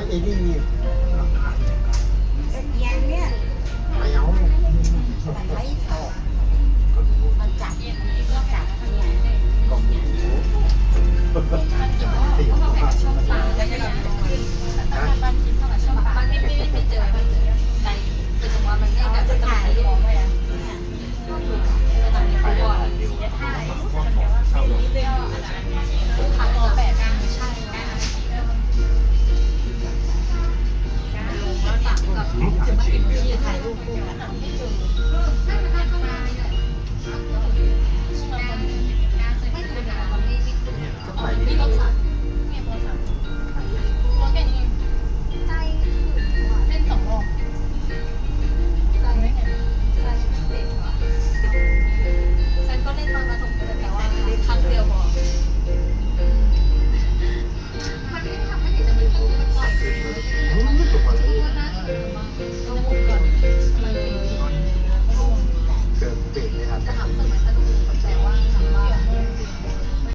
ไอ้นี่ตะเกียงเนี่ย ไม่เอา มันไม่ตกมันจับเนี่ย กล่องหมูสี่ตัว แล้วก็ลำตรงนี้ มันไม่เจอมันใจคือสมมติว่ามันไม่แบบจะถ่ายรูปเลยอ่ะตอนนี้เขาบอกถ่ายทางต่อแบบใช่ลงแล้วสั่งกับจะมาเป็นที่ถ่ายรูปคู่กันไม่เจอใช่มันได้เข้ามาเลยไม่ถูกนะมันไม่ขึ้นมีรถสั่งมีรถสั่งรถแค่นี้ใจเล่นสองรอบใจไม่ไงใจเด็กว่ะฉันก็เล่นตอนประถมแต่ว่าครั้งเดียวพอมันไม่ทำให้เด็กจะมีความรู้ก่อนก็น่าจะต้องก่อนมัน เกิดเบรกเลยครับ จะทำสมัย